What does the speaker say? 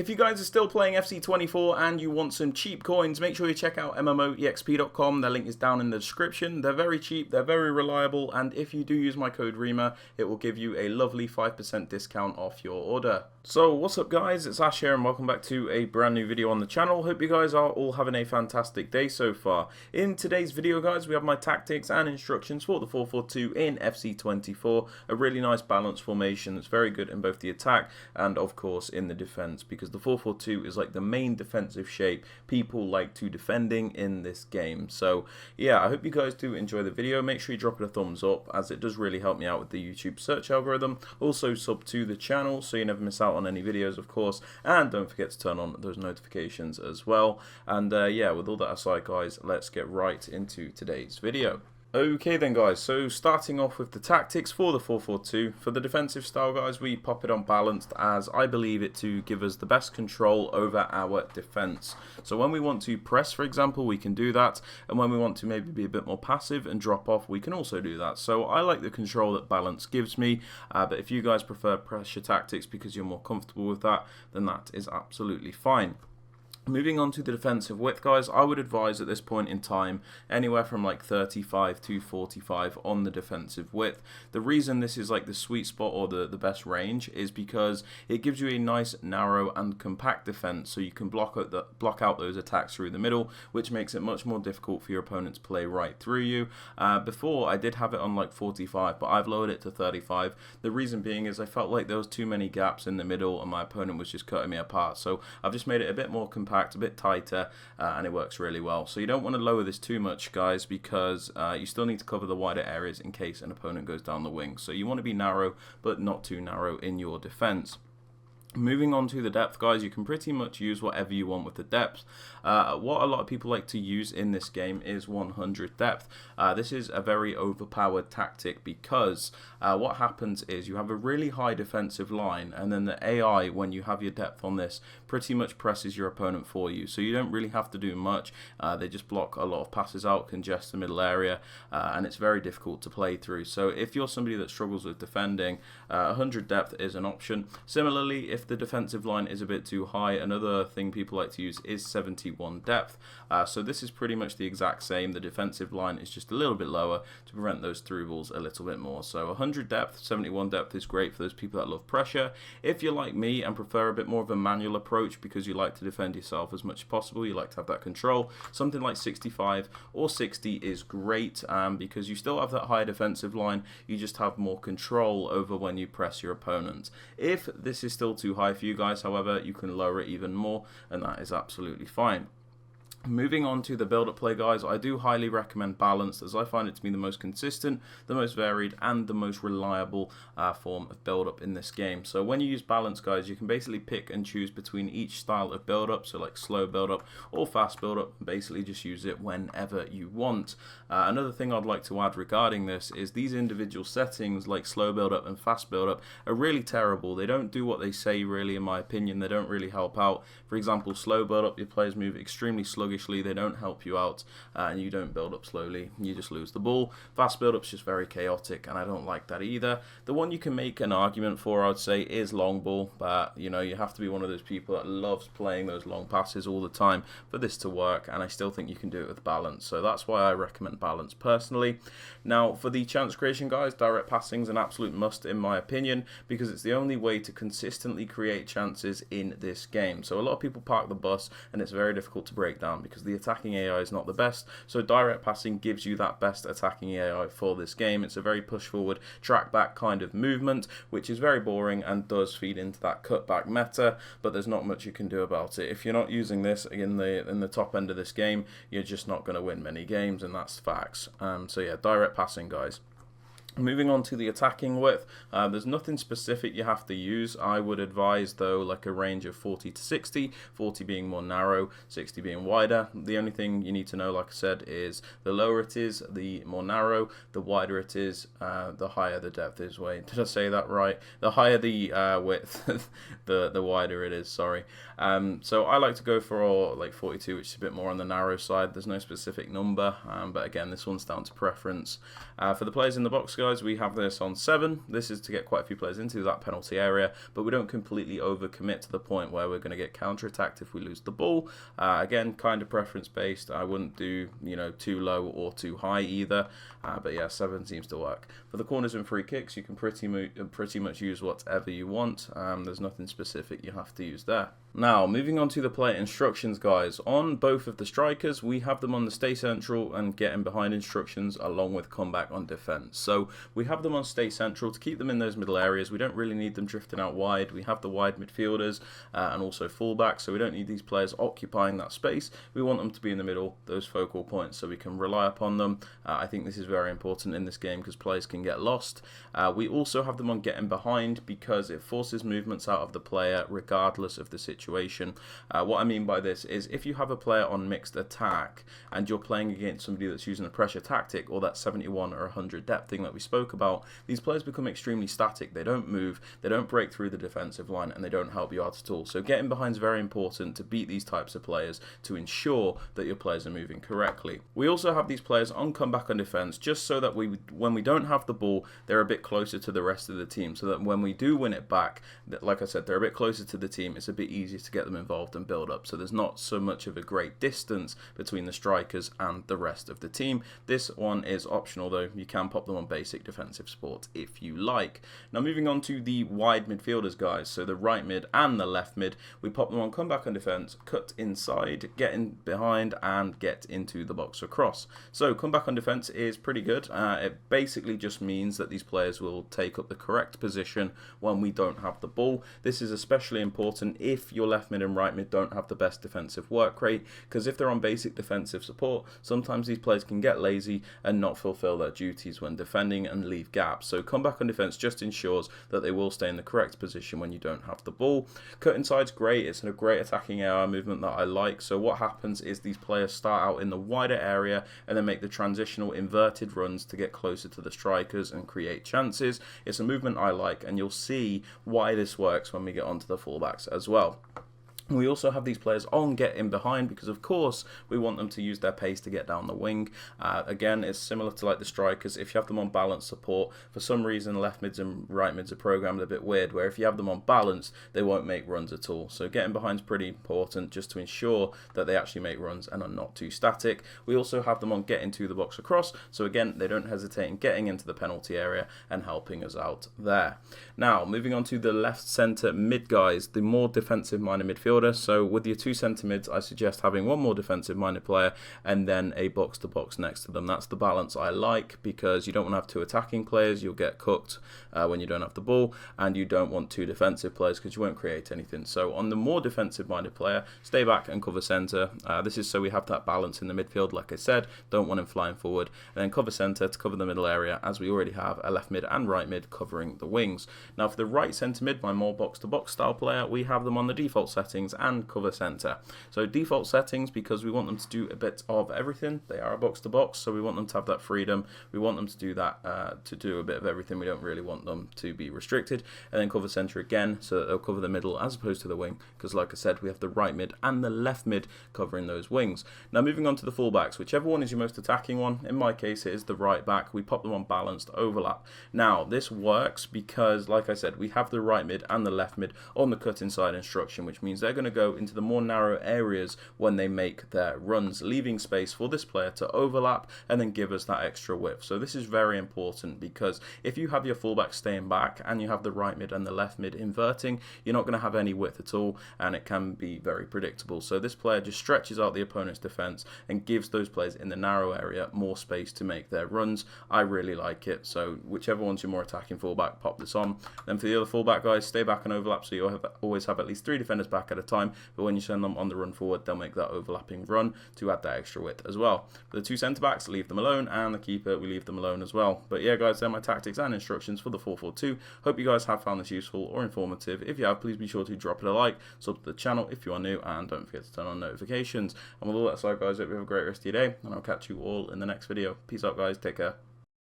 If you guys are still playing FC24 and you want some cheap coins, make sure you check out MMOEXP.com. Their link is down in the description. They're very cheap, they're very reliable, and if you do use my code REMA, it will give you a lovely 5% discount off your order. So what's up guys, it's Ash here and welcome back to a brand new video on the channel. Hope you guys are all having a fantastic day so far. In today's video guys, we have my tactics and instructions for the 4-4-2 in FC24. A really nice balanced formation that's very good in both the attack and of course in the defense, because the 4-4-2 is like the main defensive shape people like to defending in this game. So yeah, I hope you guys do enjoy the video. Make sure you drop it a thumbs up, as it does really help me out with the YouTube search algorithm. Also sub to the channel so you never miss out on any videos, of course, and don't forget to turn on those notifications as well. And yeah, with all that aside guys, let's get right into today's video. Okay then guys, so starting off with the tactics for the 4-4-2. For the defensive style guys, we pop it on balanced, as I believe it to give us the best control over our defense. So when we want to press, for example, we can do that, and when we want to maybe be a bit more passive and drop off, we can also do that. So I like the control that balance gives me, but if you guys prefer pressure tactics because you're more comfortable with that, then that is absolutely fine. Moving on to the defensive width guys, I would advise at this point in time anywhere from like 35 to 45 on the defensive width. The reason this is like the sweet spot or the best range is because it gives you a nice narrow and compact defense, so you can block out those attacks through the middle, which makes it much more difficult for your opponent to play right through you. Before I did have it on like 45, but I've lowered it to 35. The reason being is I felt like there was too many gaps in the middle and my opponent was just cutting me apart, so I've just made it a bit more compact, a bit tighter, and it works really well. So you don't want to lower this too much guys, because you still need to cover the wider areas in case an opponent goes down the wing. So you want to be narrow but not too narrow in your defense. Moving on to the depth guys, you can pretty much use whatever you want with the depth. What a lot of people like to use in this game is 100 depth. This is a very overpowered tactic, because what happens is you have a really high defensive line, and then the AI, when you have your depth on this, pretty much presses your opponent for you. So you don't really have to do much. They just block a lot of passes out, congest the middle area, and it's very difficult to play through. So if you're somebody that struggles with defending, 100 depth is an option. Similarly, if the defensive line is a bit too high, another thing people like to use is 71 depth. So this is pretty much the exact same. The defensive line is just a little bit lower to prevent those through balls a little bit more. So 100 depth, 71 depth is great for those people that love pressure. If you're like me and prefer a bit more of a manual approach because you like to defend yourself as much as possible, you like to have that control, something like 65 or 60 is great, because you still have that high defensive line, you just have more control over when you press your opponent. If this is still too high for you guys, however, you can lower it even more, and that is absolutely fine. Moving on to the build-up play guys, I do highly recommend balanced, as I find it to be the most consistent, the most varied, and the most reliable form of build-up in this game. So when you use balance guys, you can basically pick and choose between each style of build-up, so like slow build-up or fast build-up, and basically just use it whenever you want. Another thing I'd like to add regarding this is these individual settings like slow build-up and fast build-up are really terrible. They don't do what they say really, in my opinion. They don't really help out. For example, slow build-up, your players move extremely sluggishly, they don't help you out, and you don't build up slowly, you just lose the ball. Fast build-up's just very chaotic, and I don't like that either. The one you can make an argument for, I would say, is long ball, but you know, you have to be one of those people that loves playing those long passes all the time for this to work, and I still think you can do it with balance, so that's why I recommend balance personally. Now for the chance creation guys, direct passing is an absolute must in my opinion, because it's the only way to consistently create chances in this game. So a lot of people park the bus, and it's very difficult to break down because the attacking AI is not the best, so direct passing gives you that best attacking AI for this game. It's a very push forward, track back kind of movement, which is very boring and does feed into that cutback meta, but there's not much you can do about it. If you're not using this in the top end of this game, you're just not going to win many games, and that's facts. So yeah, direct passing guys. Moving on to the attacking width, there's nothing specific you have to use. I would advise though like a range of 40 to 60, 40 being more narrow, 60 being wider. The only thing you need to know, like I said, is the lower it is, the more narrow, the wider it is, the higher the depth is. Wait, did I say that right? The higher the width, the wider it is, sorry. So I like to go for like 42, which is a bit more on the narrow side. There's no specific number, but again, this one's down to preference. For the players in the box guys, guys, we have this on 7. This is to get quite a few players into that penalty area, but we don't completely overcommit to the point where we're going to get counter-attacked if we lose the ball. Again, kind of preference-based. I wouldn't do, too low or too high either. But yeah, 7 seems to work. For the corners and free kicks, you can pretty much use whatever you want. There's nothing specific you have to use there. Now, moving on to the player instructions, guys. On both of the strikers, we have them on the stay central and get in behind instructions along with come back on defense. So we have them on stay central to keep them in those middle areas. We don't really need them drifting out wide. We have the wide midfielders and also fullbacks, so we don't need these players occupying that space. We want them to be in the middle, those focal points, so we can rely upon them. I think this is very important in this game because players can get lost. We also have them on getting behind because it forces movements out of the player regardless of the situation. What I mean by this is if you have a player on mixed attack and you're playing against somebody that's using a pressure tactic or that 71 or 100 depth thing that we spoke about, these players become extremely static. They don't move, they don't break through the defensive line, and they don't help you out at all. So getting behind is very important to beat these types of players to ensure that your players are moving correctly. We also have these players on comeback on defense just so that when we don't have the ball, they're a bit closer to the rest of the team, so that when we do win it back, like I said, they're a bit closer to the team. It's a bit easier to get them involved and build up, so there's not so much of a great distance between the strikers and the rest of the team. This one is optional though. You can pop them on basic defensive support if you like. Now moving on to the wide midfielders, guys, so the right mid and the left mid, we pop them on come back on defense, cut inside, get in behind and get into the box across. So come back on defense is pretty good. It basically just means that these players will take up the correct position when we don't have the ball. This is especially important if your left mid and right mid don't have the best defensive work rate, because if they're on basic defensive support, sometimes these players can get lazy and not fulfill their duties when defending and leave gaps. So come back on defense just ensures that they will stay in the correct position when you don't have the ball. Cut inside's great. It's a great attacking AR movement that I like. So what happens is these players start out in the wider area and then make the transitional inverted runs to get closer to the strikers and create chances. It's a movement I like, and you'll see why this works when we get onto the fullbacks as well. We also have these players on get in behind because of course we want them to use their pace to get down the wing. Again, it's similar to like the strikers. If you have them on balance support, for some reason left mids and right mids are programmed a bit weird, where if you have them on balance they won't make runs at all. So getting behind is pretty important just to ensure that they actually make runs and are not too static. We also have them on get into the box across, so again they don't hesitate in getting into the penalty area and helping us out there. Now moving on to the left centre mid, guys, the more defensive minded midfielder. So with your 2 centre mids, I suggest having one more defensive minded player and then a box to box next to them. That's the balance I like, because you don't want to have 2 attacking players, you'll get cooked when you don't have the ball, and you don't want 2 defensive players because you won't create anything. So on the more defensive minded player, stay back and cover centre. This is so we have that balance in the midfield, like I said, don't want him flying forward, and then cover centre to cover the middle area, as we already have a left mid and right mid covering the wings. Now for the right centre mid, my more box to box style player, we have them on the default settings and cover center. So default settings because we want them to do a bit of everything. They are a box to box, so we want them to have that freedom. We want them to do that, to do a bit of everything. We don't really want them to be restricted. And then cover center again, so that they'll cover the middle as opposed to the wing, because like I said, we have the right mid and the left mid covering those wings. Now moving on to the fullbacks, whichever one is your most attacking one. In my case it is the right back. We pop them on balanced overlap. Now this works because like I said, we have the right mid and the left mid on the cut inside instruction, which means they're going to go into the more narrow areas when they make their runs, leaving space for this player to overlap and then give us that extra width. So this is very important, because if you have your fullback staying back and you have the right mid and the left mid inverting, you're not going to have any width at all, and it can be very predictable. So this player just stretches out the opponent's defense and gives those players in the narrow area more space to make their runs. I really like it. So whichever one's your more attacking fullback, pop this on. Then for the other fullback, guys, stay back and overlap, so you'll always have at least 3 defenders back at a time, but when you send them on the run forward, they'll make that overlapping run to add that extra width as well. For the 2 centre backs, leave them alone, and the keeper, we leave them alone as well. But yeah, guys, they're my tactics and instructions for the 4-4-2. Hope you guys have found this useful or informative. If you have, please be sure to drop it a like, sub to the channel if you are new, and don't forget to turn on notifications. And with all that aside, guys, hope you have a great rest of your day, and I'll catch you all in the next video. Peace out, guys. Take care.